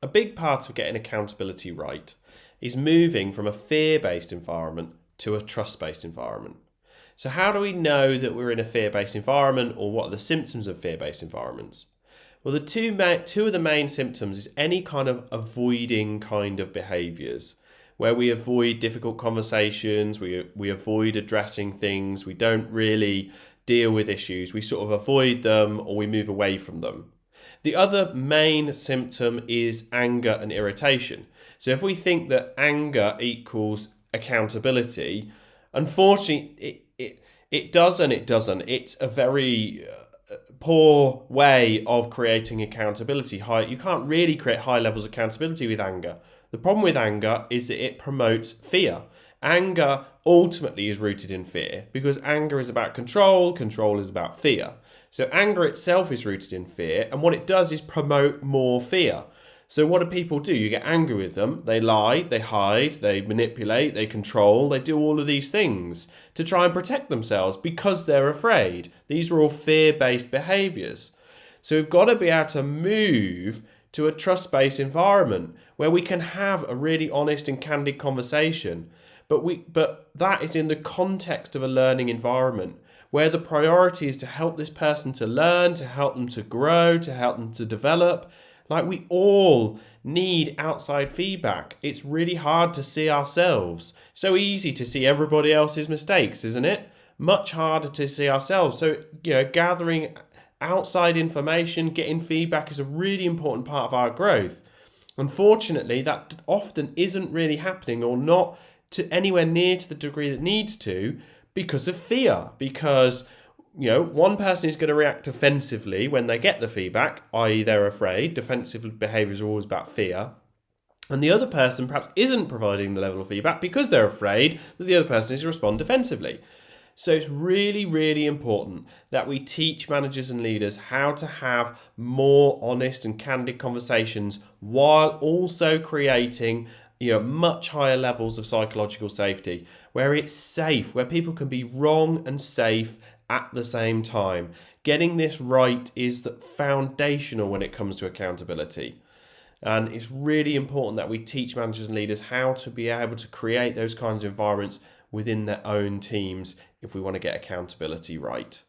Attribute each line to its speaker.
Speaker 1: a big part of getting accountability right is moving from a fear-based environment to a trust-based environment. So how do we know that we're in a fear-based environment, or what are the symptoms of fear-based environments? Well, the two of the main symptoms is any kind of avoiding kind of behaviours, where we avoid difficult conversations, we avoid addressing things, we don't really deal with issues, we sort of avoid them or we move away from them. The other main symptom is anger and irritation. So if we think that anger equals accountability, unfortunately it does and it doesn't. It's a very poor way of creating accountability. You can't really create high levels of accountability with anger. The problem with anger is that it promotes fear. Anger ultimately is rooted in fear because anger is about control, control is about fear. So anger itself is rooted in fear, and what it does is promote more fear. So what do people do? You get angry with them, they lie, they hide, they manipulate, they control, they do all of these things to try and protect themselves because they're afraid. These are all fear-based behaviours. So we've got to be able to move to a trust-based environment where we can have a really honest and candid conversation. But that is in the context of a learning environment where the priority is to help this person to learn, to help them to grow, to help them to develop. Like, we all need outside feedback. It's really hard to see ourselves. So easy to see everybody else's mistakes, isn't it? Much harder to see ourselves. So, gathering outside information, getting feedback is a really important part of our growth. Unfortunately, that often isn't really happening, or not to anywhere near to the degree that needs to, because of fear. Because one person is going to react defensively when they get the feedback, i.e. they're afraid. Defensive behaviours are always about fear. And the other person perhaps isn't providing the level of feedback because they're afraid that the other person is to respond defensively. So it's really, really important that we teach managers and leaders how to have more honest and candid conversations while also creating much higher levels of psychological safety, where it's safe, where people can be wrong and safe at the same time. Getting this right is foundational when it comes to accountability. And it's really important that we teach managers and leaders how to be able to create those kinds of environments within their own teams if we want to get accountability right.